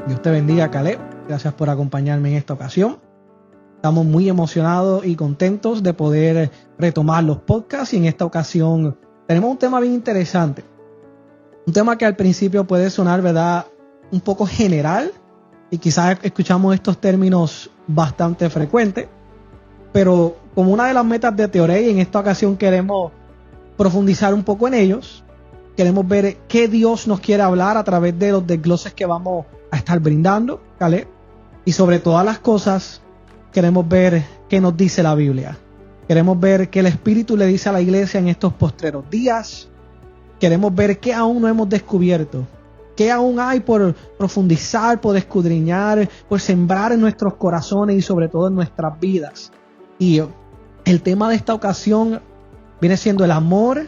Dios te bendiga, Caleb. Gracias por acompañarme en esta ocasión. Estamos muy emocionados y contentos de poder retomar los podcasts y en esta ocasión tenemos un tema bien interesante. Un tema que al principio puede sonar, ¿verdad?, un poco general y quizás escuchamos estos términos bastante frecuentes, pero como una de las metas de Teorey, en esta ocasión queremos profundizar un poco en ellos. Queremos ver qué Dios nos quiere hablar a través de los desgloses que vamos a estar brindando, ¿vale? Y sobre todas las cosas, queremos ver qué nos dice la Biblia. Queremos ver qué el Espíritu le dice a la iglesia en estos postreros días. Queremos ver qué aún no hemos descubierto, qué aún hay por profundizar, por escudriñar, por sembrar en nuestros corazones y sobre todo en nuestras vidas. Y el tema de esta ocasión viene siendo el amor,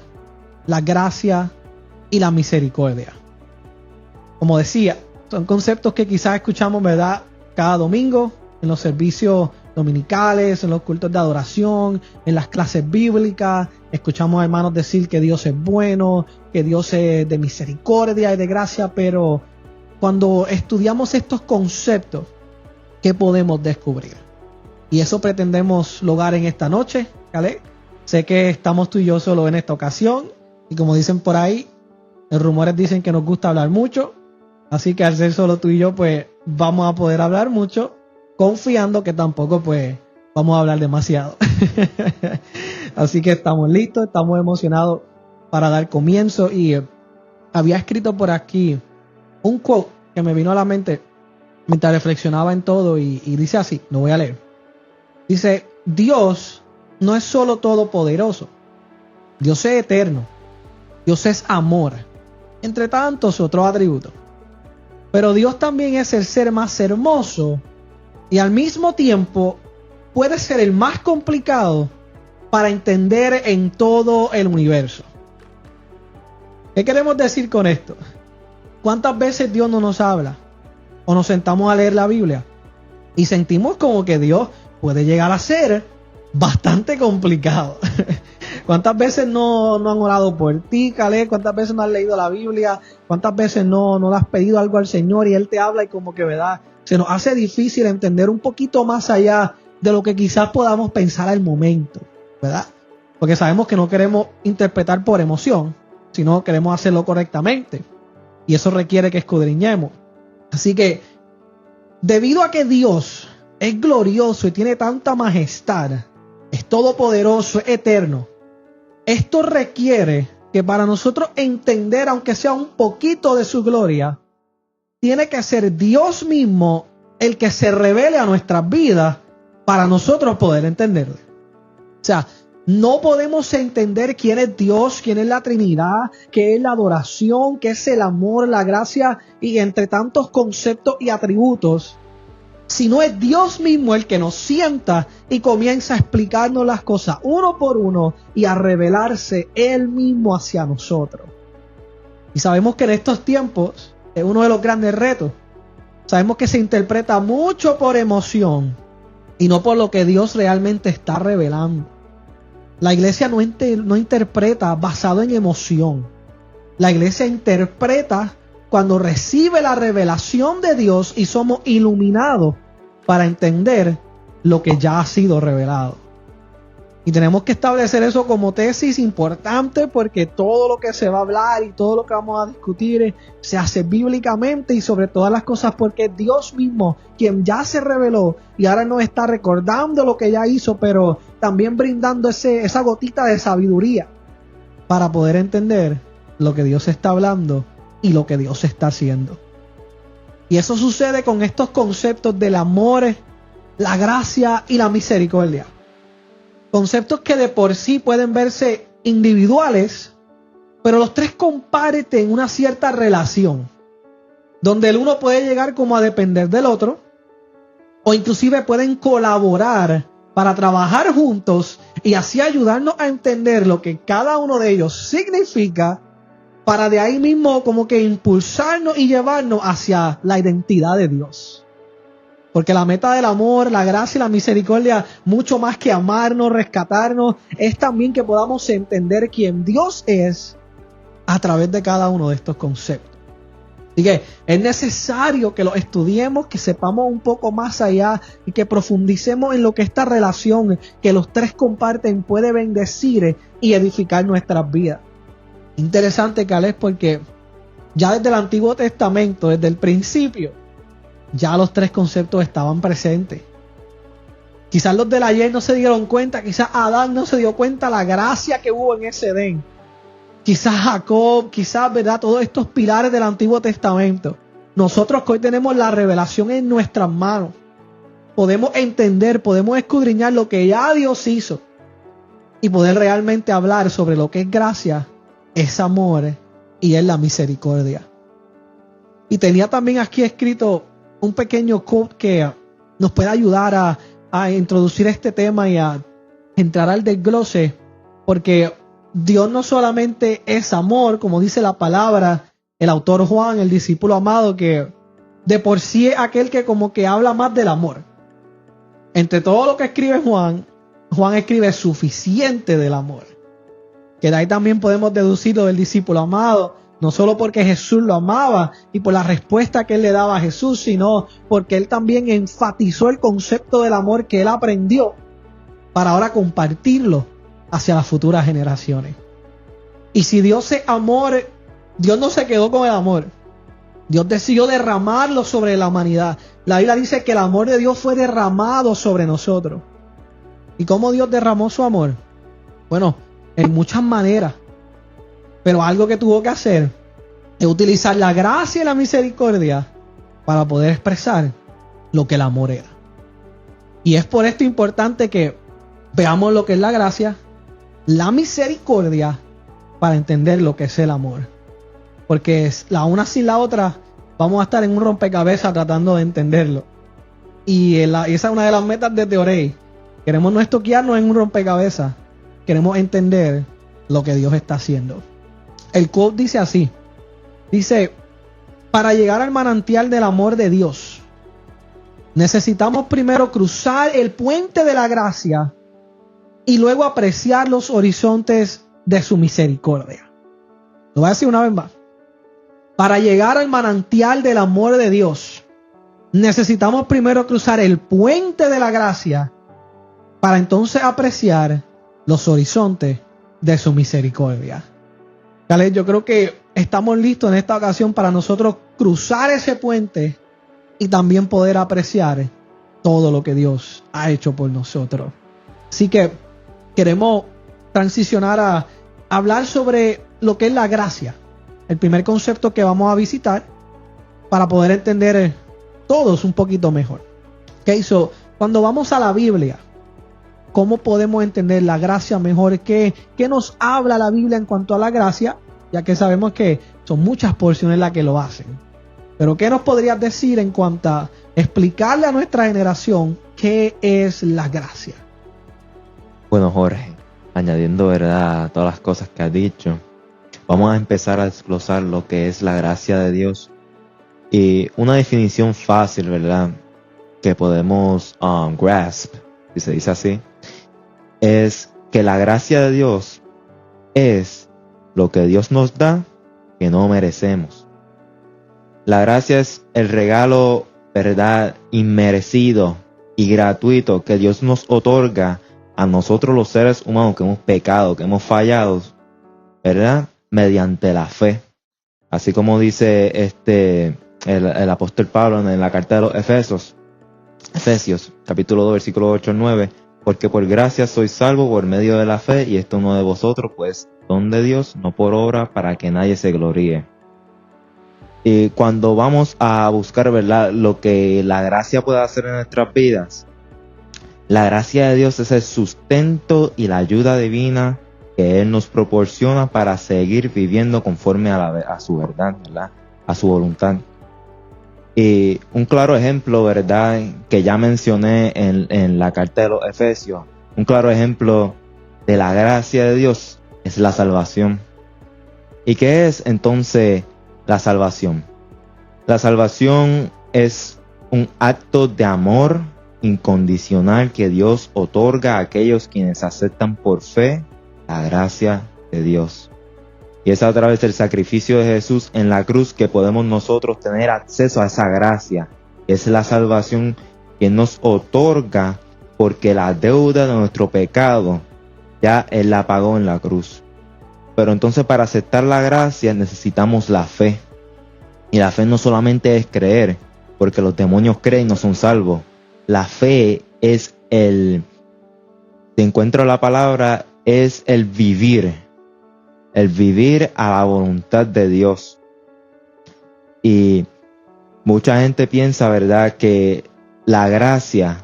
la gracia y la misericordia. Como decía, son conceptos que quizás escuchamos, ¿verdad?, cada domingo en los servicios dominicales, en los cultos de adoración, en las clases bíblicas. Escuchamos a hermanos decir que Dios es bueno, que Dios es de misericordia y de gracia, pero cuando estudiamos estos conceptos, ¿qué podemos descubrir? Y eso pretendemos lograr en esta noche, ¿vale? Sé que estamos tú y yo solo en esta ocasión, y como dicen por ahí, los rumores dicen que nos gusta hablar mucho, así que al ser solo tú y yo, pues vamos a poder hablar mucho, confiando que tampoco pues vamos a hablar demasiado. Así que estamos listos, estamos emocionados para dar comienzo. Y había escrito por aquí un quote que me vino a la mente mientras reflexionaba en todo y dice así, lo voy a leer. Dice: Dios no es solo todopoderoso, Dios es eterno, Dios es amor, entre tantos otros atributos. Pero Dios también es el ser más hermoso y al mismo tiempo puede ser el más complicado para entender en todo el universo. ¿Qué queremos decir con esto? ¿Cuántas veces Dios no nos habla? O nos sentamos a leer la Biblia y sentimos como que Dios puede llegar a ser bastante complicado. ¿Cuántas veces no han orado por ti, Caleb? ¿Cuántas veces no has leído la Biblia? ¿Cuántas veces no le has pedido algo al Señor y Él te habla y como que, ¿verdad?, se nos hace difícil entender un poquito más allá de lo que quizás podamos pensar al momento, ¿verdad? Porque sabemos que no queremos interpretar por emoción, sino queremos hacerlo correctamente. Y eso requiere que escudriñemos. Así que, debido a que Dios es glorioso y tiene tanta majestad, es todopoderoso, es eterno, esto requiere que para nosotros entender, aunque sea un poquito de su gloria, tiene que ser Dios mismo el que se revele a nuestras vidas para nosotros poder entenderlo. O sea, no podemos entender quién es Dios, quién es la Trinidad, qué es la adoración, qué es el amor, la gracia y entre tantos conceptos y atributos, si no es Dios mismo el que nos sienta y comienza a explicarnos las cosas uno por uno y a revelarse Él mismo hacia nosotros. Y sabemos que en estos tiempos es uno de los grandes retos. Sabemos que se interpreta mucho por emoción y no por lo que Dios realmente está revelando. La iglesia no interpreta basado en emoción. La iglesia interpreta cuando recibe la revelación de Dios y somos iluminados para entender lo que ya ha sido revelado. Y tenemos que establecer eso como tesis importante, porque todo lo que se va a hablar y todo lo que vamos a discutir se hace bíblicamente y sobre todas las cosas porque es Dios mismo quien ya se reveló y ahora nos está recordando lo que ya hizo, pero también brindando esa gotita de sabiduría para poder entender lo que Dios está hablando y lo que Dios está haciendo. Y eso sucede con estos conceptos del amor, la gracia y la misericordia. Conceptos que de por sí pueden verse individuales, pero los tres comparten una cierta relación, donde el uno puede llegar como a depender del otro, o inclusive pueden colaborar para trabajar juntos y así ayudarnos a entender lo que cada uno de ellos significa, para de ahí mismo como que impulsarnos y llevarnos hacia la identidad de Dios. Porque la meta del amor, la gracia y la misericordia, mucho más que amarnos, rescatarnos, es también que podamos entender quién Dios es a través de cada uno de estos conceptos. Así que es necesario que lo estudiemos, que sepamos un poco más allá y que profundicemos en lo que esta relación que los tres comparten puede bendecir y edificar nuestras vidas. Interesante, Caleb, porque ya desde el Antiguo Testamento, desde el principio, ya los tres conceptos estaban presentes. Quizás los del ayer no se dieron cuenta, quizás Adán no se dio cuenta la gracia que hubo en ese Edén. Quizás Jacob, quizás, ¿verdad? Todos estos pilares del Antiguo Testamento. Nosotros que hoy tenemos la revelación en nuestras manos, podemos entender, podemos escudriñar lo que ya Dios hizo y poder realmente hablar sobre lo que es gracia, es amor y es la misericordia. Y tenía también aquí escrito un pequeño quote que nos puede ayudar a introducir este tema y a entrar al desglose, porque Dios no solamente es amor, como dice la palabra, el autor Juan, el discípulo amado, que de por sí es aquel que como que habla más del amor. Entre todo lo que escribe Juan, Juan escribe suficiente del amor. Que de ahí también podemos deducir lo del discípulo amado, no solo porque Jesús lo amaba y por la respuesta que él le daba a Jesús, sino porque él también enfatizó el concepto del amor que él aprendió para ahora compartirlo hacia las futuras generaciones. Y si Dios es amor, Dios no se quedó con el amor. Dios decidió derramarlo sobre la humanidad. La Biblia dice que el amor de Dios fue derramado sobre nosotros. ¿Y cómo Dios derramó su amor? Bueno, en muchas maneras. Pero algo que tuvo que hacer es utilizar la gracia y la misericordia para poder expresar lo que el amor era. Y es por esto importante que veamos lo que es la gracia, la misericordia, para entender lo que es el amor. Porque la una sin la otra vamos a estar en un rompecabezas tratando de entenderlo. Y esa es una de las metas de Teorey. Queremos no estoquearnos en un rompecabezas. Queremos entender lo que Dios está haciendo. El quote dice así. Dice, para llegar al manantial del amor de Dios, necesitamos primero cruzar el puente de la gracia y luego apreciar los horizontes de su misericordia. Lo voy a decir una vez más. Para llegar al manantial del amor de Dios, necesitamos primero cruzar el puente de la gracia para entonces apreciar los horizontes de su misericordia. Caleb, yo creo que estamos listos en esta ocasión para nosotros cruzar ese puente y también poder apreciar todo lo que Dios ha hecho por nosotros. Así que queremos transicionar a hablar sobre lo que es la gracia. El primer concepto que vamos a visitar para poder entender todos un poquito mejor. Okay, so, cuando vamos a la Biblia, ¿cómo podemos entender la gracia mejor? ¿Qué nos habla la Biblia en cuanto a la gracia? Ya que sabemos que son muchas porciones las que lo hacen. Pero ¿qué nos podrías decir en cuanto a explicarle a nuestra generación qué es la gracia? Bueno, Jorge, añadiendo, ¿verdad?, a todas las cosas que has dicho, vamos a empezar a desglosar lo que es la gracia de Dios. Y una definición fácil, ¿verdad?, que podemos grasp, si se dice así, es que la gracia de Dios es lo que Dios nos da que no merecemos. La gracia es el regalo, ¿verdad?, inmerecido y gratuito que Dios nos otorga a nosotros los seres humanos que hemos pecado, que hemos fallado, ¿verdad?, mediante la fe. Así como dice el apóstol Pablo en la carta de los Efesios, capítulo 2, versículo 8 al 9, porque por gracia sois salvos por medio de la fe, y esto no de vosotros, pues don de Dios, no por obra, para que nadie se gloríe. Y cuando vamos a buscar, ¿verdad?, lo que la gracia puede hacer en nuestras vidas, la gracia de Dios es el sustento y la ayuda divina que Él nos proporciona para seguir viviendo conforme a su verdad, ¿verdad?, a su voluntad. Y un claro ejemplo, ¿verdad?, que ya mencioné en la carta de los Efesios, un claro ejemplo de la gracia de Dios es la salvación. ¿Y qué es entonces la salvación? La salvación es un acto de amor incondicional que Dios otorga a aquellos quienes aceptan por fe la gracia de Dios. Y es a través del sacrificio de Jesús en la cruz que podemos nosotros tener acceso a esa gracia. Es la salvación que nos otorga porque la deuda de nuestro pecado ya Él la pagó en la cruz. Pero entonces para aceptar la gracia necesitamos la fe. Y la fe no solamente es creer, porque los demonios creen y no son salvos. La fe es si encuentro la palabra, es el vivir a la voluntad de Dios. Y mucha gente piensa, ¿verdad?, que la gracia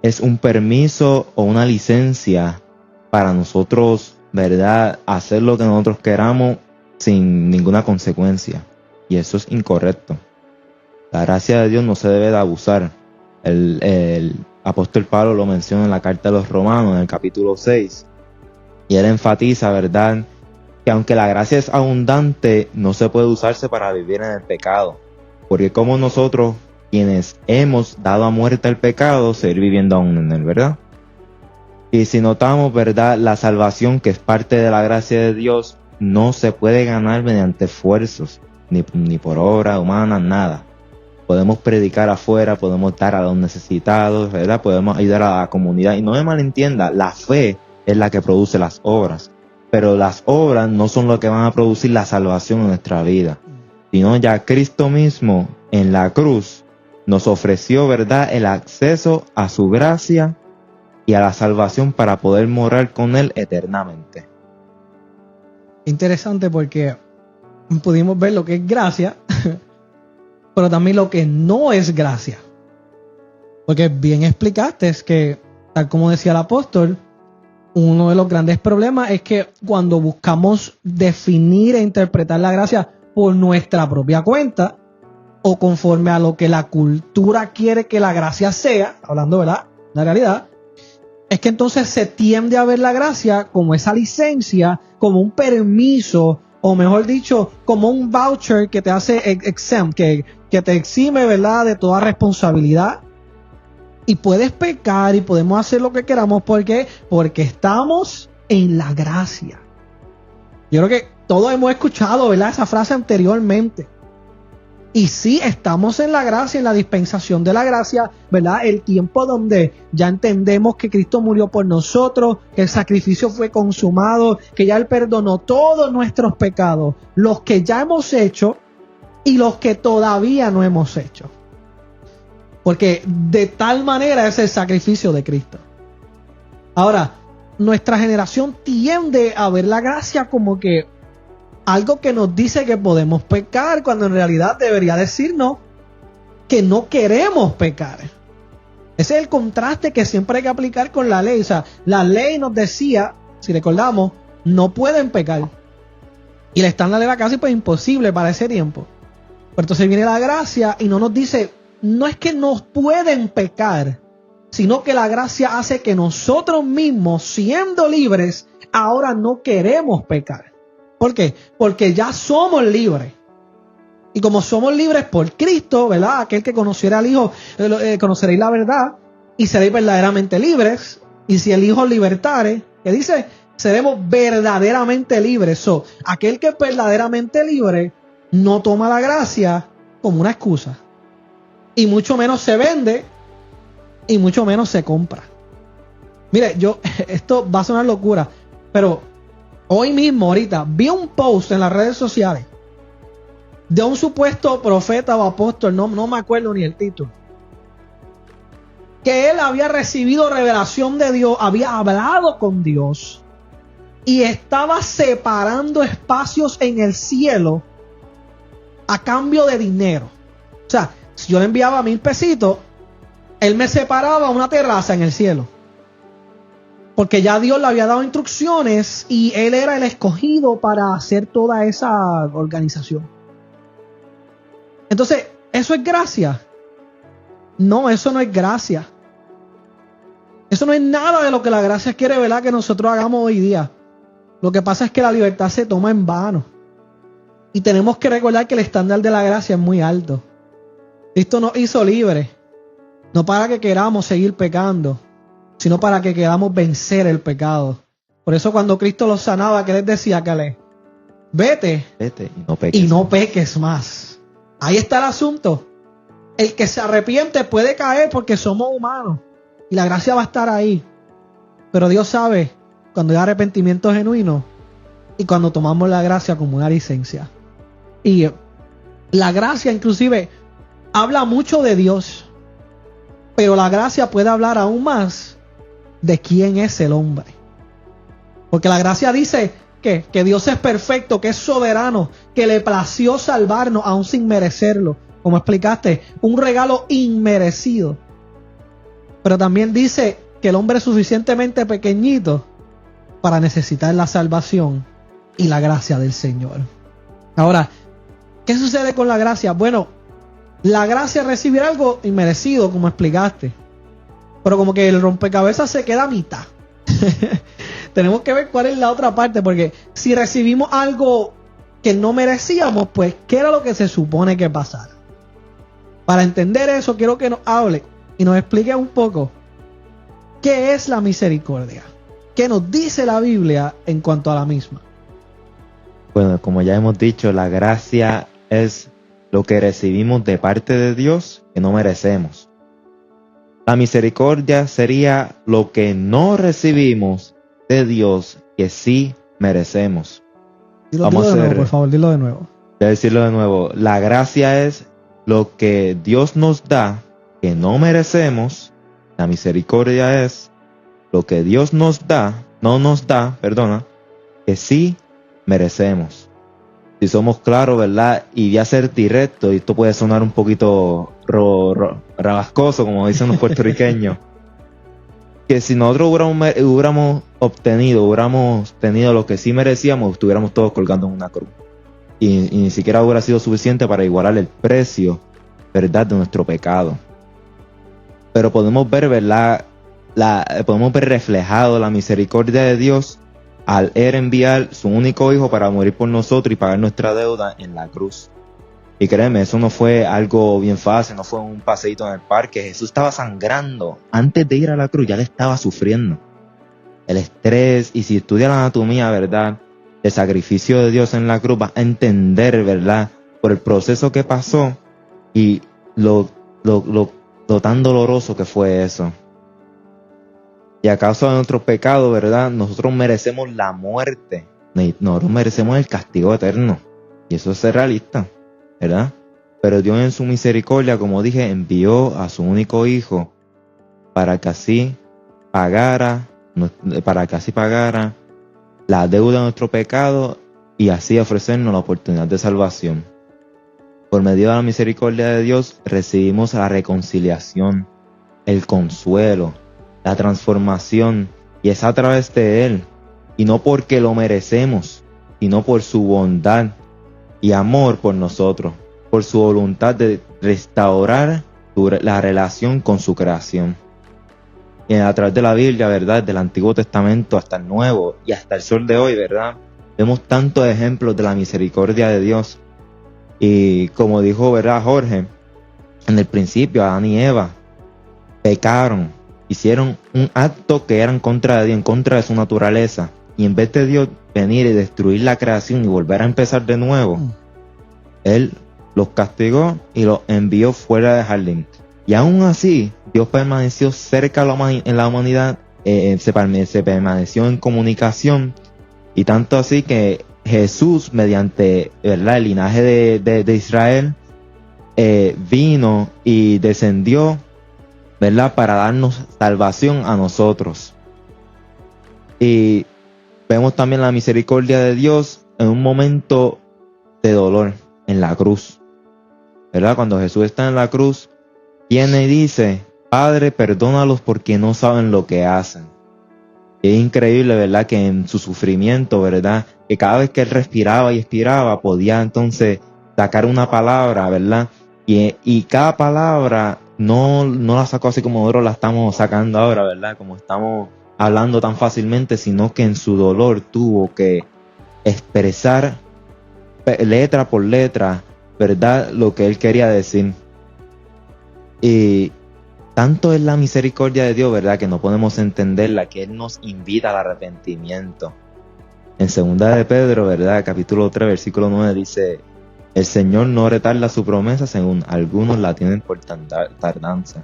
es un permiso o una licencia para nosotros, ¿verdad?, hacer lo que nosotros queramos sin ninguna consecuencia. Y eso es incorrecto. La gracia de Dios no se debe de abusar. El apóstol Pablo lo menciona en la carta de los Romanos, en el capítulo 6. Y él enfatiza, ¿verdad?, que aunque la gracia es abundante, no se puede usarse para vivir en el pecado. Porque como nosotros, quienes hemos dado a muerte al pecado, seguir viviendo aún en él, ¿verdad? Y si notamos, ¿verdad?, la salvación, que es parte de la gracia de Dios, no se puede ganar mediante esfuerzos, ni por obra humana, nada. Podemos predicar afuera, podemos dar a los necesitados, ¿verdad?, podemos ayudar a la comunidad. Y no me malentienda, la fe es la que produce las obras. Pero las obras no son lo que van a producir la salvación en nuestra vida, sino ya Cristo mismo en la cruz nos ofreció, ¿verdad?, el acceso a su gracia y a la salvación para poder morar con Él eternamente. Interesante, porque pudimos ver lo que es gracia, pero también lo que no es gracia. Porque bien explicaste, es que, tal como decía el apóstol, uno de los grandes problemas es que cuando buscamos definir e interpretar la gracia por nuestra propia cuenta o conforme a lo que la cultura quiere que la gracia sea, hablando, ¿verdad?, la realidad, es que entonces se tiende a ver la gracia como esa licencia, como un permiso, o mejor dicho, como un voucher que te hace exempt, que te exime, ¿verdad?, de toda responsabilidad. Y puedes pecar y podemos hacer lo que queramos. ¿Por qué? Porque estamos en la gracia. Yo creo que todos hemos escuchado, ¿verdad?, esa frase anteriormente. Y sí, estamos en la gracia, en la dispensación de la gracia, ¿verdad? El tiempo donde ya entendemos que Cristo murió por nosotros, que el sacrificio fue consumado, que ya Él perdonó todos nuestros pecados, los que ya hemos hecho y los que todavía no hemos hecho. Porque de tal manera es el sacrificio de Cristo. Ahora, nuestra generación tiende a ver la gracia como que algo que nos dice que podemos pecar, cuando en realidad debería decirnos que no queremos pecar. Ese es el contraste que siempre hay que aplicar con la ley. O sea, la ley nos decía, si recordamos, no pueden pecar. Y el estándar era casi pues imposible para ese tiempo. Pero entonces viene la gracia y no nos dice, no es que nos pueden pecar, sino que la gracia hace que nosotros mismos, siendo libres, ahora no queremos pecar. ¿Por qué? Porque ya somos libres. Y como somos libres por Cristo, ¿verdad?, aquel que conociera al Hijo, conoceréis la verdad y seréis verdaderamente libres. Y si el Hijo libertare, ¿qué dice? Seremos verdaderamente libres. So, aquel que es verdaderamente libre no toma la gracia como una excusa. Y mucho menos se vende y mucho menos se compra. Mire, esto va a sonar locura, pero hoy mismo, ahorita, vi un post en las redes sociales de un supuesto profeta o apóstol, no me acuerdo ni el título, que él había recibido revelación de Dios, había hablado con Dios y estaba separando espacios en el cielo a cambio de dinero. O sea, si yo le enviaba 1,000 pesitos, él me separaba una terraza en el cielo. Porque ya Dios le había dado instrucciones y él era el escogido para hacer toda esa organización. Entonces, ¿eso es gracia? No, eso no es gracia. Eso no es nada de lo que la gracia quiere, ¿verdad?, que nosotros hagamos hoy día. Lo que pasa es que la libertad se toma en vano. Y tenemos que recordar que el estándar de la gracia es muy alto. Cristo nos hizo libres, no para que queramos seguir pecando, sino para que queramos vencer el pecado. Por eso cuando Cristo los sanaba, ¿qué les decía? Que vete y no peques más. Ahí está el asunto. El que se arrepiente puede caer porque somos humanos y la gracia va a estar ahí. Pero Dios sabe cuando hay arrepentimiento genuino y cuando tomamos la gracia como una licencia. Y la gracia inclusive habla mucho de Dios, pero la gracia puede hablar aún más de quién es el hombre. Porque la gracia dice que Dios es perfecto, que es soberano, que le plació salvarnos aún sin merecerlo. Como explicaste, un regalo inmerecido. Pero también dice que el hombre es suficientemente pequeñito para necesitar la salvación y la gracia del Señor. Ahora, ¿qué sucede con la gracia? Bueno, la gracia es recibir algo inmerecido, como explicaste. Pero como que el rompecabezas se queda a mitad. Tenemos que ver cuál es la otra parte, porque si recibimos algo que no merecíamos, pues ¿qué era lo que se supone que pasara? Para entender eso, quiero que nos hable y nos explique un poco qué es la misericordia, qué nos dice la Biblia en cuanto a la misma. Bueno, como ya hemos dicho, la gracia es lo que recibimos de parte de Dios que no merecemos. La misericordia sería lo que no recibimos de Dios que sí merecemos. Dilo de nuevo, por favor, dilo de nuevo. Voy a decirlo de nuevo. La gracia es lo que Dios nos da que no merecemos. La misericordia es lo que Dios no nos da, que sí merecemos. Si somos claros, ¿verdad? Y voy a ser directo, y esto puede sonar un poquito rabascoso, como dicen los puertorriqueños, que si nosotros hubiéramos tenido lo que sí merecíamos, estuviéramos todos colgando en una cruz. Y ni siquiera hubiera sido suficiente para igualar el precio, ¿verdad?, de nuestro pecado. Pero podemos ver, ¿verdad?, podemos ver reflejado la misericordia de Dios al enviar su único hijo para morir por nosotros y pagar nuestra deuda en la cruz. Y créeme, eso no fue algo bien fácil, no fue un paseíto en el parque. Jesús estaba sangrando antes de ir a la cruz, ya le estaba sufriendo el estrés. Y si estudias la anatomía, ¿verdad?, el sacrificio de Dios en la cruz, vas a entender, ¿verdad?, por el proceso que pasó y lo tan doloroso que fue eso. Y a causa de nuestros pecados, ¿verdad?, nosotros merecemos la muerte. Nosotros merecemos el castigo eterno. Y eso es ser realista, ¿verdad? Pero Dios en su misericordia, como dije, envió a su único hijo para que así pagara la deuda de nuestro pecado y así ofrecernos la oportunidad de salvación. Por medio de la misericordia de Dios recibimos la reconciliación, el consuelo, la transformación, y es a través de Él, y no porque lo merecemos, sino por su bondad y amor por nosotros, por su voluntad de restaurar la relación con su creación. Y a través de la Biblia, ¿verdad?, del Antiguo Testamento hasta el Nuevo y hasta el sol de hoy, ¿verdad?, vemos tantos ejemplos de la misericordia de Dios. Y como dijo, ¿verdad?, Jorge, en el principio Adán y Eva pecaron, hicieron un acto que era en contra de Dios, en contra de su naturaleza, y en vez de Dios venir y destruir la creación y volver a empezar de nuevo, Él los castigó y los envió fuera del jardín. Y aún así, Dios permaneció cerca en la humanidad, se permaneció en comunicación, y tanto así que Jesús, mediante, ¿verdad?, el linaje de Israel, vino y descendió, ¿verdad?, para darnos salvación a nosotros. Y vemos también la misericordia de Dios en un momento de dolor en la cruz, ¿verdad? Cuando Jesús está en la cruz, viene y dice: Padre, perdónalos porque no saben lo que hacen. Y es increíble, ¿verdad?, que en su sufrimiento, ¿verdad?, que cada vez que Él respiraba y expiraba, podía entonces sacar una palabra, ¿verdad? Y cada palabra no la sacó así como nosotros la estamos sacando ahora, ¿verdad?, como estamos hablando tan fácilmente, sino que en su dolor tuvo que expresar letra por letra, ¿verdad?, lo que Él quería decir. Y tanto es la misericordia de Dios, ¿verdad?, que no podemos entenderla, que Él nos invita al arrepentimiento. En 2 de Pedro, ¿verdad? Capítulo 3, versículo 9 dice: el Señor no retarda su promesa según algunos la tienen por tardanza,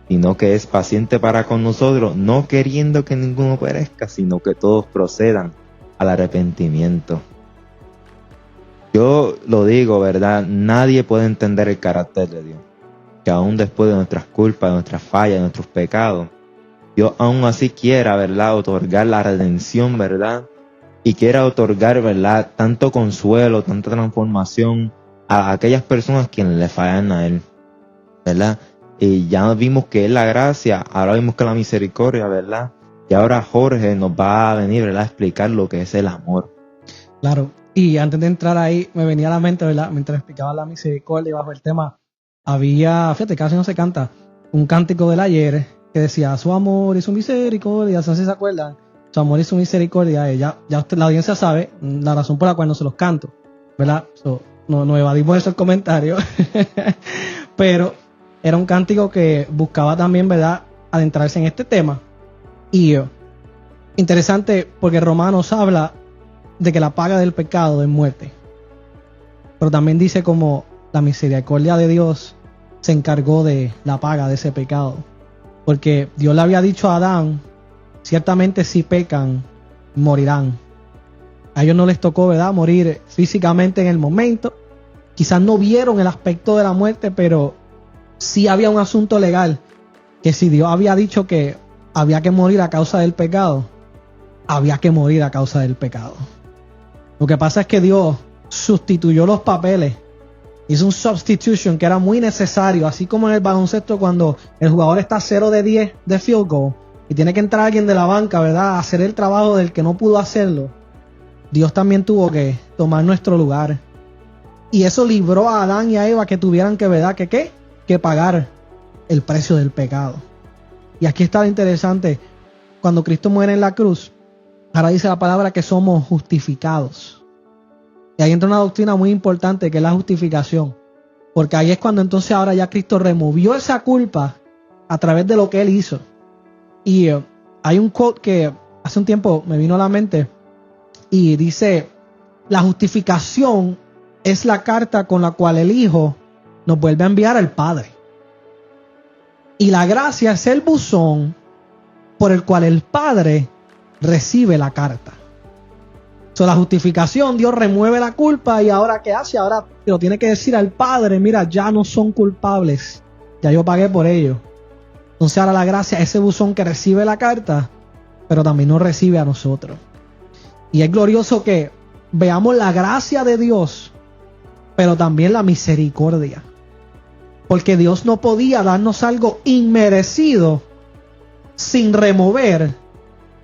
sino que es paciente para con nosotros, no queriendo que ninguno perezca, sino que todos procedan al arrepentimiento. Yo lo digo, ¿verdad? Nadie puede entender el carácter de Dios, que aún después de nuestras culpas, de nuestras fallas, de nuestros pecados, Dios aún así quiera, ¿verdad?, otorgar la redención, ¿verdad?, y quiera otorgar, ¿verdad?, tanto consuelo, tanta transformación a aquellas personas quienes le fallan a Él, ¿verdad? Y ya vimos que es la gracia, ahora vimos que es la misericordia, ¿verdad? Y ahora Jorge nos va a venir, ¿verdad?, a explicar lo que es el amor. Claro, y antes de entrar ahí, me venía a la mente, ¿verdad?, mientras explicaba la misericordia bajo el tema, había, fíjate, casi no se canta, un cántico del ayer que decía: su amor y su misericordia, no sé si se acuerdan, su amor y su misericordia. Ya usted, la audiencia sabe la razón por la cual no se los canto, ¿verdad? No evadimos esos comentarios, pero era un cántico que buscaba también, ¿verdad?, adentrarse en este tema. Y interesante porque Romanos habla de que la paga del pecado es muerte, pero también dice como la misericordia de Dios se encargó de la paga de ese pecado, porque Dios le había dicho a Adán: ciertamente si pecan, morirán. A ellos no les tocó, ¿verdad?, morir físicamente en el momento. Quizás no vieron el aspecto de la muerte, pero sí había un asunto legal, que si Dios había dicho que había que morir a causa del pecado, había que morir a causa del pecado. Lo que pasa es que Dios sustituyó los papeles, hizo un substitution que era muy necesario, así como en el baloncesto cuando el jugador está 0 de 10 de field goal y tiene que entrar alguien de la banca, ¿verdad?, a hacer el trabajo del que no pudo hacerlo. Dios también tuvo que tomar nuestro lugar. Y eso libró a Adán y a Eva que tuvieran que, ¿verdad?, que pagar el precio del pecado. Y aquí está lo interesante: cuando Cristo muere en la cruz, ahora dice la palabra que somos justificados. Y ahí entra una doctrina muy importante, que es la justificación. Porque ahí es cuando entonces ahora ya Cristo removió esa culpa a través de lo que Él hizo. Y hay un quote que hace un tiempo me vino a la mente y dice: la justificación es la carta con la cual el Hijo nos vuelve a enviar al Padre. Y la gracia es el buzón por el cual el Padre recibe la carta. La justificación, Dios remueve la culpa, y ahora ¿qué hace? Ahora lo tiene que decir al Padre: mira, ya no son culpables, ya yo pagué por ellos. Entonces ahora la gracia, ese buzón que recibe la carta, pero también nos recibe a nosotros. Y es glorioso que veamos la gracia de Dios, pero también la misericordia. Porque Dios no podía darnos algo inmerecido sin remover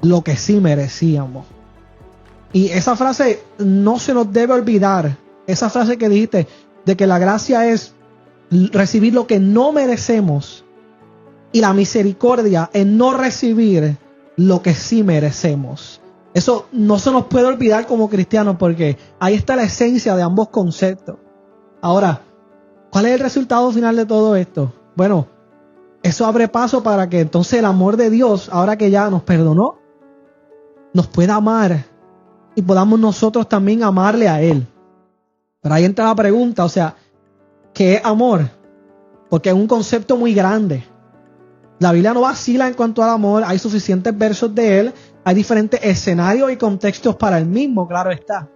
lo que sí merecíamos. Y esa frase no se nos debe olvidar. Esa frase que dijiste de que la gracia es recibir lo que no merecemos, y la misericordia es no recibir lo que sí merecemos. Eso no se nos puede olvidar como cristianos, porque ahí está la esencia de ambos conceptos. Ahora, ¿cuál es el resultado final de todo esto? Bueno, eso abre paso para que entonces el amor de Dios, ahora que ya nos perdonó, nos pueda amar y podamos nosotros también amarle a Él. Pero ahí entra la pregunta, o sea, ¿qué es amor? Porque es un concepto muy grande. La Biblia no vacila en cuanto al amor, hay suficientes versos de él, hay diferentes escenarios y contextos para el mismo, claro está.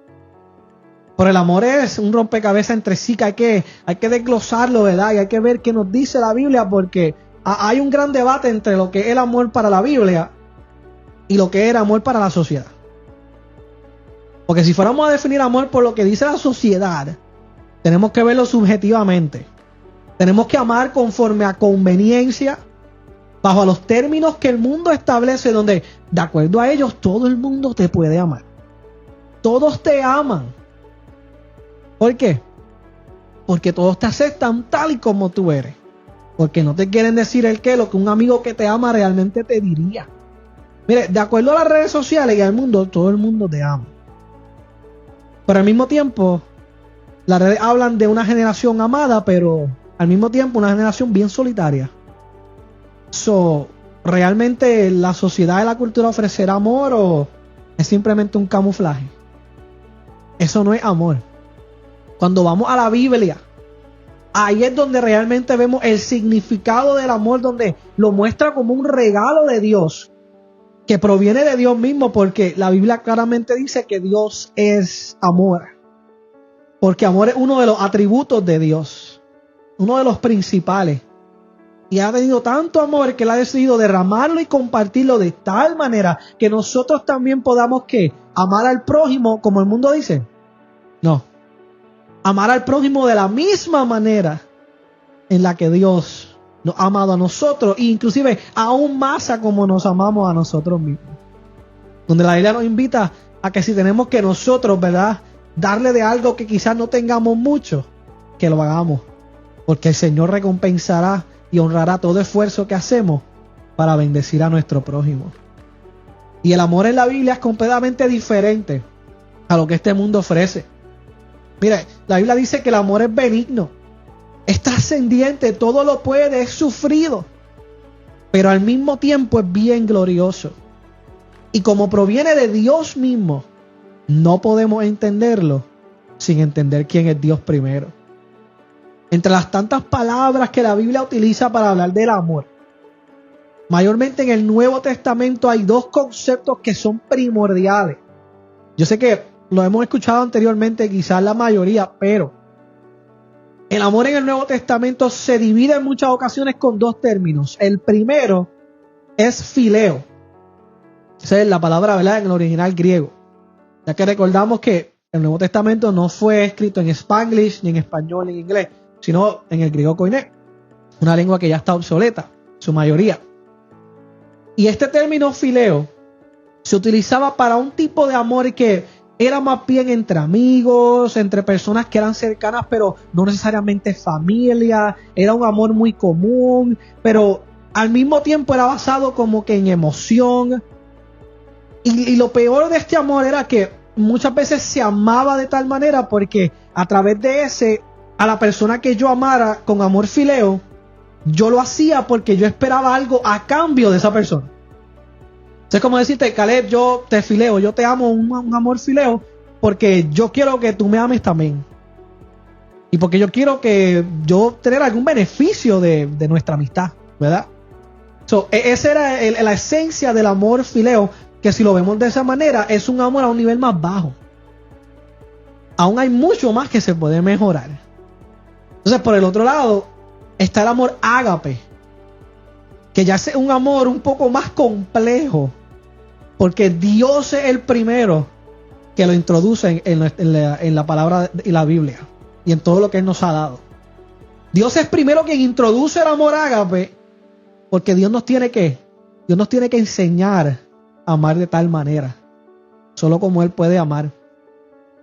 Pero el amor es un rompecabezas entre sí que hay que desglosarlo, ¿verdad? Y hay que ver qué nos dice la Biblia, porque hay un gran debate entre lo que es el amor para la Biblia y lo que es el amor para la sociedad. Porque si fuéramos a definir amor por lo que dice la sociedad, tenemos que verlo subjetivamente. Tenemos que amar conforme a conveniencia, bajo los términos que el mundo establece, donde de acuerdo a ellos todo el mundo te puede amar. Todos te aman. ¿Por qué? Porque todos te aceptan tal y como tú eres. Porque no te quieren decir lo que un amigo que te ama realmente te diría. Mire, de acuerdo a las redes sociales y al mundo, todo el mundo te ama. Pero al mismo tiempo, las redes hablan de una generación amada, pero al mismo tiempo una generación bien solitaria. ¿Realmente la sociedad y la cultura ofrecerá amor es simplemente un camuflaje. Eso no es amor. Cuando vamos a la Biblia, ahí es donde realmente vemos el significado del amor, donde lo muestra como un regalo de Dios, que proviene de Dios mismo, porque la Biblia claramente dice que Dios es amor. Porque amor es uno de los atributos de Dios, uno de los principales. Y ha tenido tanto amor que Él ha decidido derramarlo y compartirlo de tal manera que nosotros también podamos, ¿qué? Amar al prójimo como el mundo dice. No. Amar al prójimo de la misma manera en la que Dios nos ha amado a nosotros, e inclusive aún más a como nos amamos a nosotros mismos. Donde la Biblia nos invita a que si tenemos que nosotros, ¿verdad?, darle de algo que quizás no tengamos mucho, que lo hagamos. Porque el Señor recompensará y honrará todo esfuerzo que hacemos para bendecir a nuestro prójimo. Y el amor en la Biblia es completamente diferente a lo que este mundo ofrece. Mire, la Biblia dice que el amor es benigno, es trascendiente, todo lo puede, es sufrido, pero al mismo tiempo es bien glorioso. Y como proviene de Dios mismo, no podemos entenderlo sin entender quién es Dios primero. Entre las tantas palabras que la Biblia utiliza para hablar del amor, mayormente en el Nuevo Testamento hay dos conceptos que son primordiales. Yo sé que lo hemos escuchado anteriormente, quizás la mayoría, pero el amor en el Nuevo Testamento se divide en muchas ocasiones con dos términos. El primero es fileo. Esa es la palabra, ¿verdad?, en el original griego. Ya que recordamos que el Nuevo Testamento no fue escrito en Spanglish, ni en español, ni en inglés, sino en el griego koiné, una lengua que ya está obsoleta, su mayoría. Y este término fileo se utilizaba para un tipo de amor que era más bien entre amigos, entre personas que eran cercanas, pero no necesariamente familia. Era un amor muy común, pero al mismo tiempo era basado como que en emoción. Y lo peor de este amor era que muchas veces se amaba de tal manera porque a través de ese, a la persona que yo amara con amor fileo, yo lo hacía porque yo esperaba algo a cambio de esa persona. Es como decirte, Caleb, yo te fileo, yo te amo, un amor fileo, porque yo quiero que tú me ames también. Y porque yo quiero que yo tener algún beneficio de nuestra amistad, ¿verdad? Esa era la esencia del amor fileo, que si lo vemos de esa manera, es un amor a un nivel más bajo. Aún hay mucho más que se puede mejorar. Entonces, por el otro lado, está el amor ágape, que ya es un amor un poco más complejo, porque Dios es el primero que lo introduce en la palabra y la Biblia, y en todo lo que Él nos ha dado. Dios es primero quien introduce el amor ágape, porque Dios nos tiene que enseñar a amar de tal manera, solo como Él puede amar.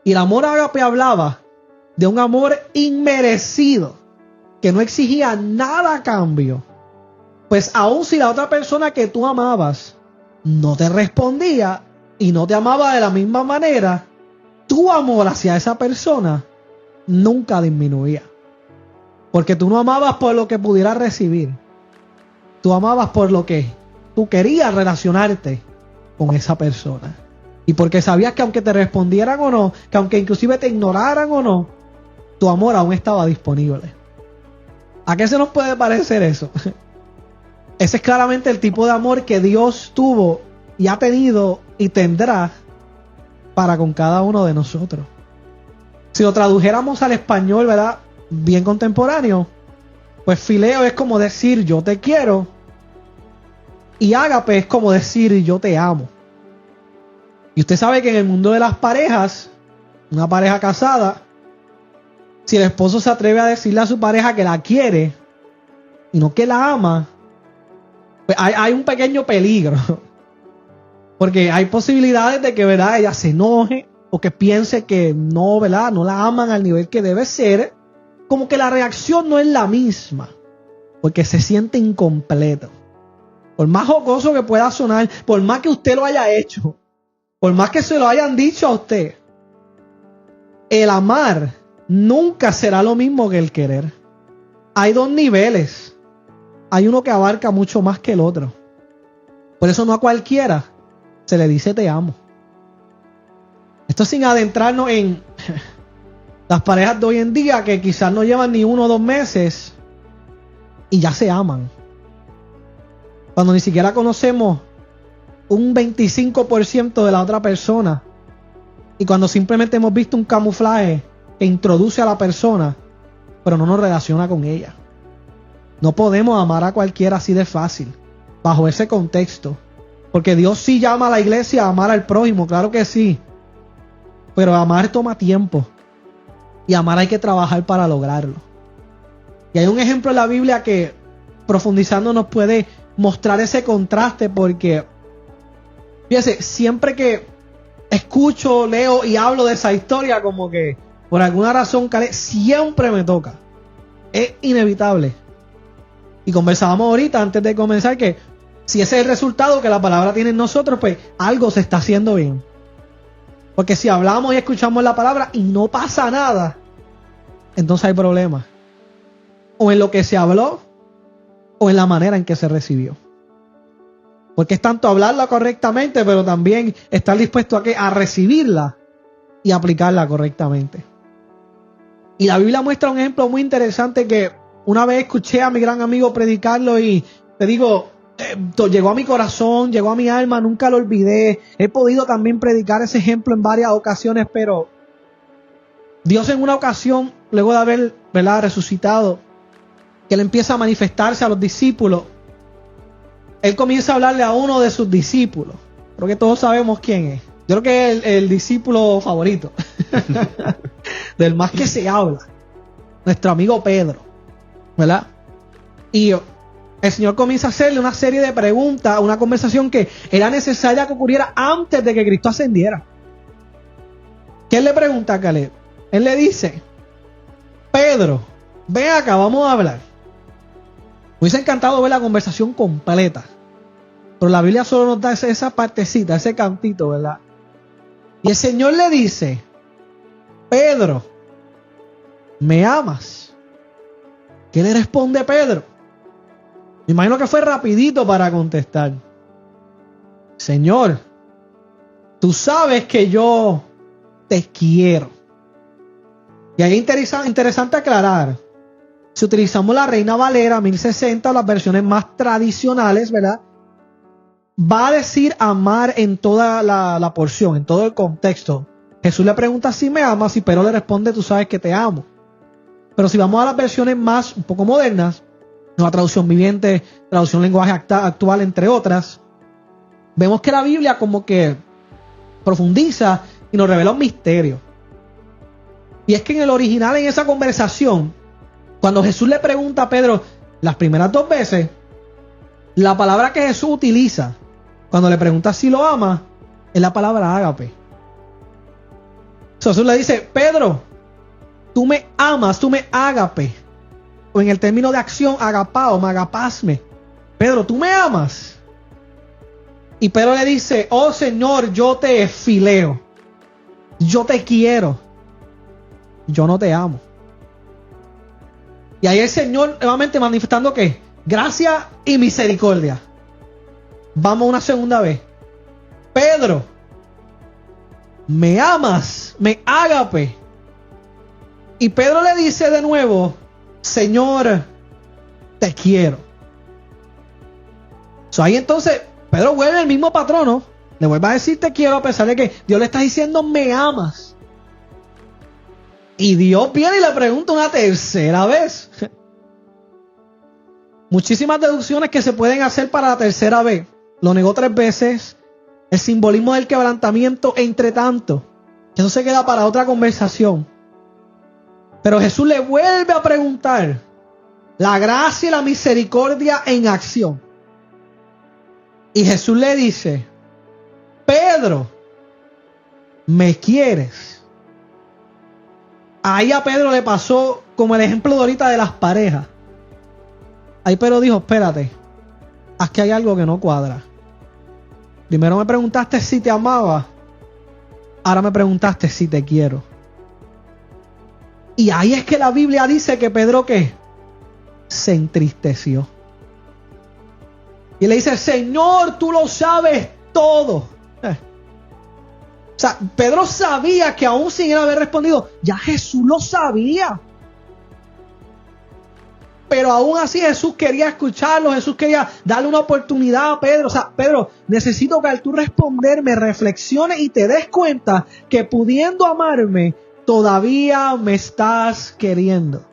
Y el amor ágape hablaba de un amor inmerecido, que no exigía nada a cambio. Pues aun si la otra persona que tú amabas no te respondía y no te amaba de la misma manera, tu amor hacia esa persona nunca disminuía. Porque tú no amabas por lo que pudieras recibir. Tú amabas por lo que tú querías relacionarte con esa persona. Y porque sabías que aunque te respondieran o no, que aunque inclusive te ignoraran o no, tu amor aún estaba disponible. ¿A qué se nos puede parecer eso? Ese es claramente el tipo de amor que Dios tuvo y ha tenido y tendrá para con cada uno de nosotros. Si lo tradujéramos al español, ¿verdad?, bien contemporáneo, pues fileo es como decir yo te quiero, y ágape es como decir yo te amo. Y usted sabe que en el mundo de las parejas, una pareja casada, si el esposo se atreve a decirle a su pareja que la quiere y no que la ama, pues hay un pequeño peligro, porque hay posibilidades de que, ¿verdad?, ella se enoje o que piense que no, ¿verdad?, no la aman al nivel que debe ser, como que la reacción no es la misma, porque se siente incompleto. Por más jocoso que pueda sonar, por más que usted lo haya hecho, por más que se lo hayan dicho a usted, el amar nunca será lo mismo que el querer. Hay dos niveles. Hay uno que abarca mucho más que el otro. Por eso no a cualquiera se le dice te amo. Esto sin adentrarnos en las parejas de hoy en día que quizás no llevan ni 1 o 2 meses y ya se aman. Cuando ni siquiera conocemos un 25% de la otra persona. Y cuando simplemente hemos visto un camuflaje que introduce a la persona, pero no nos relaciona con ella. No podemos amar a cualquiera así de fácil, bajo ese contexto. Porque Dios sí llama a la iglesia a amar al prójimo, claro que sí. Pero amar toma tiempo. Y amar hay que trabajar para lograrlo. Y hay un ejemplo en la Biblia que, profundizando, nos puede mostrar ese contraste, porque fíjese, siempre que escucho, leo y hablo de esa historia, como que por alguna razón siempre me toca. Es inevitable. Y conversábamos ahorita antes de comenzar que si ese es el resultado que la palabra tiene en nosotros, pues algo se está haciendo bien. Porque si hablamos y escuchamos la palabra y no pasa nada, entonces hay problemas. O en lo que se habló, o en la manera en que se recibió. Porque es tanto hablarla correctamente, pero también estar dispuesto a recibirla y aplicarla correctamente. Y la Biblia muestra un ejemplo muy interesante que una vez escuché a mi gran amigo predicarlo y te digo, llegó a mi corazón, llegó a mi alma, nunca lo olvidé. He podido también predicar ese ejemplo en varias ocasiones, pero Dios en una ocasión, luego de haber, ¿verdad?, resucitado, que Él empieza a manifestarse a los discípulos, Él comienza a hablarle a uno de sus discípulos. Creo que todos sabemos quién es. Yo creo que es el discípulo favorito. Del más que se habla. Nuestro amigo Pedro. ¿Verdad? Y el Señor comienza a hacerle una serie de preguntas, una conversación que era necesaria que ocurriera antes de que Cristo ascendiera. ¿Qué le pregunta a Caleb? Él le dice: Pedro, ven acá, vamos a hablar. Me hubiese encantado ver la conversación completa, pero la Biblia solo nos da esa partecita, ese cantito, ¿verdad? Y el Señor le dice: Pedro, ¿me amas? ¿Qué le responde Pedro? Me imagino que fue rapidito para contestar: Señor, tú sabes que yo te quiero. Y ahí es interesante aclarar, si utilizamos la Reina Valera 1060, las versiones más tradicionales, ¿verdad?, va a decir amar en toda la porción, en todo el contexto. Jesús le pregunta si me amas y Pedro le responde: tú sabes que te amo. Pero si vamos a las versiones más, un poco modernas, la traducción viviente, traducción lenguaje actual, entre otras, vemos que la Biblia como que profundiza y nos revela un misterio. Y es que en el original, en esa conversación, cuando Jesús le pregunta a Pedro las primeras 2 veces, la palabra que Jesús utiliza cuando le pregunta si lo ama es la palabra ágape. Jesús le dice: Pedro, tú me amas, tú me ágape. O en el término de acción, agapao, me agapasme. Pedro, tú me amas. Y Pedro le dice: oh Señor, yo te fileo. Yo te quiero. Yo no te amo. Y ahí el Señor nuevamente manifestando ¿qué? Gracia y misericordia. Vamos una segunda vez. Pedro, ¿me amas? Me ágape. Y Pedro le dice de nuevo: Señor, te quiero. Ahí entonces Pedro vuelve el mismo patrón, ¿no? Le vuelve a decir te quiero, a pesar de que Dios le está diciendo me amas. Y Dios viene y le pregunta una tercera vez. Muchísimas deducciones que se pueden hacer para la tercera vez. Lo negó 3 veces. El simbolismo del quebrantamiento, entre tanto. Eso se queda para otra conversación. Pero Jesús le vuelve a preguntar. La gracia y la misericordia en acción. Y Jesús le dice: Pedro, ¿me quieres? Ahí a Pedro le pasó como el ejemplo de ahorita de las parejas. Ahí Pedro dijo: espérate, aquí hay algo que no cuadra. Primero me preguntaste si te amaba, ahora me preguntaste si te quiero. Y ahí es que la Biblia dice que Pedro ¿qué? Se entristeció. Y le dice: Señor, tú lo sabes todo. O sea, Pedro sabía que aún sin él haber respondido, ya Jesús lo sabía. Pero aún así Jesús quería escucharlo, Jesús quería darle una oportunidad a Pedro. O sea, Pedro, necesito que al tú responderme, reflexiones y te des cuenta que pudiendo amarme, todavía me estás queriendo.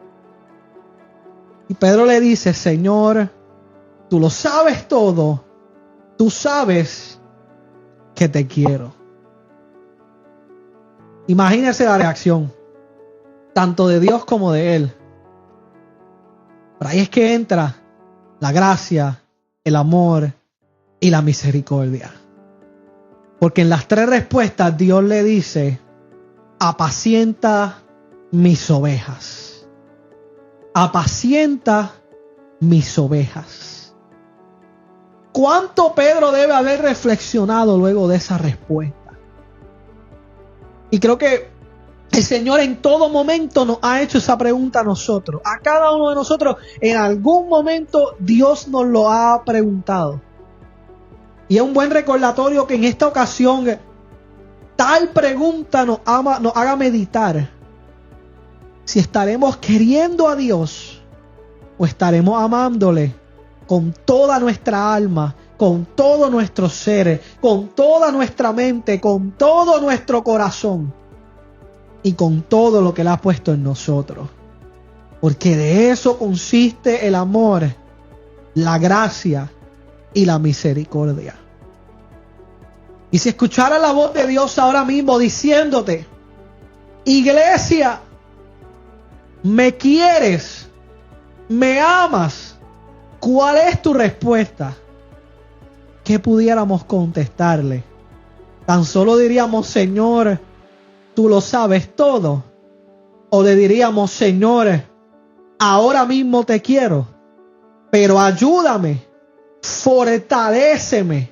Y Pedro le dice, Señor, tú lo sabes todo, tú sabes que te quiero. Imagínese la reacción, tanto de Dios como de él. Pero ahí es que entra la gracia, el amor y la misericordia. Porque en las tres respuestas Dios le dice, apacienta mis ovejas. Apacienta mis ovejas. ¿Cuánto Pedro debe haber reflexionado luego de esa respuesta? Y creo que el Señor en todo momento nos ha hecho esa pregunta a nosotros. A cada uno de nosotros, en algún momento, Dios nos lo ha preguntado. Y es un buen recordatorio que en esta ocasión, tal pregunta nos haga meditar si estaremos queriendo a Dios o estaremos amándole con toda nuestra alma, con todo nuestro ser, con toda nuestra mente, con todo nuestro corazón y con todo lo que Él ha puesto en nosotros. Porque de eso consiste el amor, la gracia y la misericordia. Y si escuchara la voz de Dios ahora mismo diciéndote, iglesia, ¿me quieres? ¿Me amas? ¿Cuál es tu respuesta? ¿Qué pudiéramos contestarle? Tan solo diríamos, Señor, tú lo sabes todo. O le diríamos, Señor, ahora mismo te quiero, pero ayúdame, fortaléceme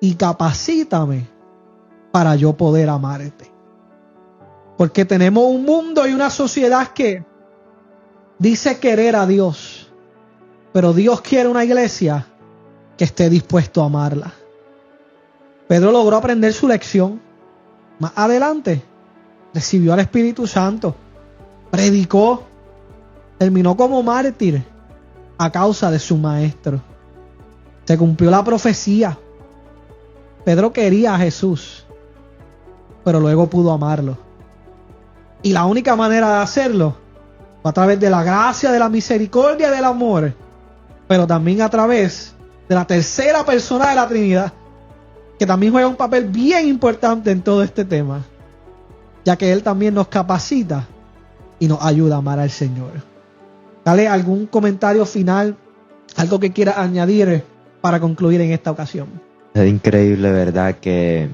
y capacítame para yo poder amarte. Porque tenemos un mundo y una sociedad que dice querer a Dios, pero Dios quiere una iglesia que esté dispuesto a amarla. Pedro logró aprender su lección. Más adelante recibió al Espíritu Santo, predicó, terminó como mártir a causa de su maestro. Se cumplió la profecía. Pedro quería a Jesús, pero luego pudo amarlo. Y la única manera de hacerlo fue a través de la gracia, de la misericordia y del amor, pero también a través de la tercera persona de la Trinidad, que también juega un papel bien importante en todo este tema, ya que Él también nos capacita y nos ayuda a amar al Señor. Dale algún comentario final, algo que quieras añadir para concluir en esta ocasión. Es increíble, ¿verdad? Que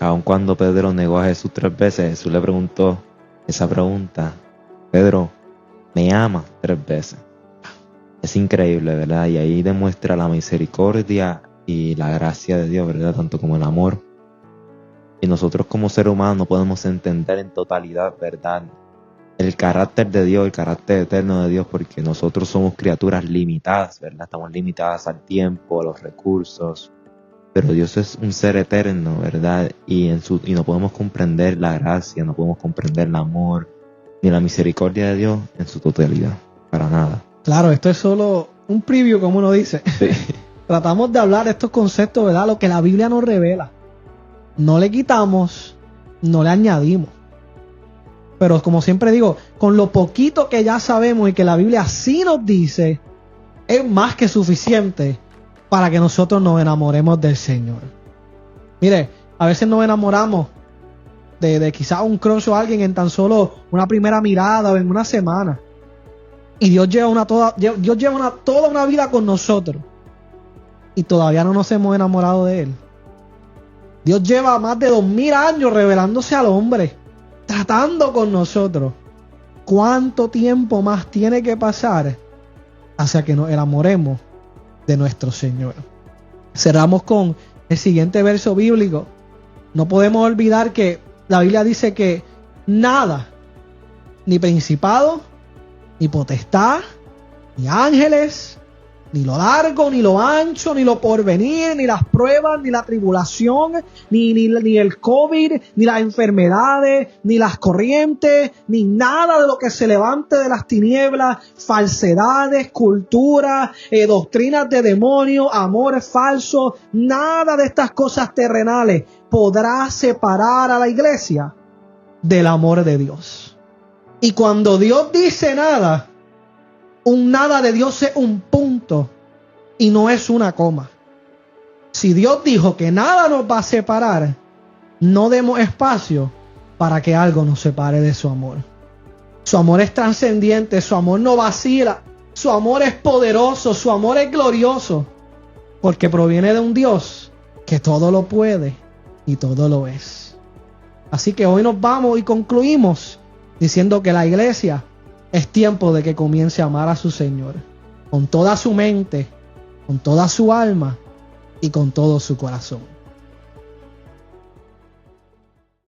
aun cuando Pedro negó a Jesús 3 veces, Jesús le preguntó esa pregunta: Pedro, ¿me amas? 3 veces. Es increíble, ¿verdad? Y ahí demuestra la misericordia y la gracia de Dios, ¿verdad? Tanto como el amor. Y nosotros como seres humanos no podemos entender en totalidad, ¿verdad?, el carácter de Dios, el carácter eterno de Dios, porque nosotros somos criaturas limitadas, ¿verdad? Estamos limitadas al tiempo, a los recursos. Pero Dios es un ser eterno, ¿verdad? Y no podemos comprender la gracia, no podemos comprender el amor, ni la misericordia de Dios en su totalidad, para nada. Claro, esto es solo un preview, como uno dice. Sí. Tratamos de hablar de estos conceptos, ¿verdad? Lo que la Biblia nos revela. No le quitamos, no le añadimos. Pero como siempre digo, con lo poquito que ya sabemos y que la Biblia sí nos dice, es más que suficiente para que nosotros nos enamoremos del Señor. Mire, a veces nos enamoramos de quizás un crush o alguien en tan solo una primera mirada o en una semana. Y Dios lleva toda una vida con nosotros. Y todavía no nos hemos enamorado de Él. Dios lleva más de 2000 años revelándose al hombre, tratando con nosotros. ¿Cuánto tiempo más tiene que pasar hasta que nos enamoremos de nuestro Señor? Cerramos con el siguiente verso bíblico. No podemos olvidar que la Biblia dice que nada, ni principado, ni potestad, ni ángeles, Ni lo largo, ni lo ancho, ni lo porvenir, ni las pruebas, ni la tribulación, ni el COVID, ni las enfermedades, ni las corrientes, ni nada de lo que se levante de las tinieblas, falsedades, culturas, doctrinas de demonios, amores falsos, nada de estas cosas terrenales podrá separar a la iglesia del amor de Dios. Y cuando Dios dice nada, un nada de Dios es un punto y no es una coma. Si Dios dijo que nada nos va a separar, no demos espacio para que algo nos separe de su amor. Su amor es trascendiente, su amor no vacila, su amor es poderoso, su amor es glorioso, porque proviene de un Dios que todo lo puede y todo lo es. Así que hoy nos vamos y concluimos diciendo que la iglesia es tiempo de que comience a amar a su Señor con toda su mente, con toda su alma y con todo su corazón.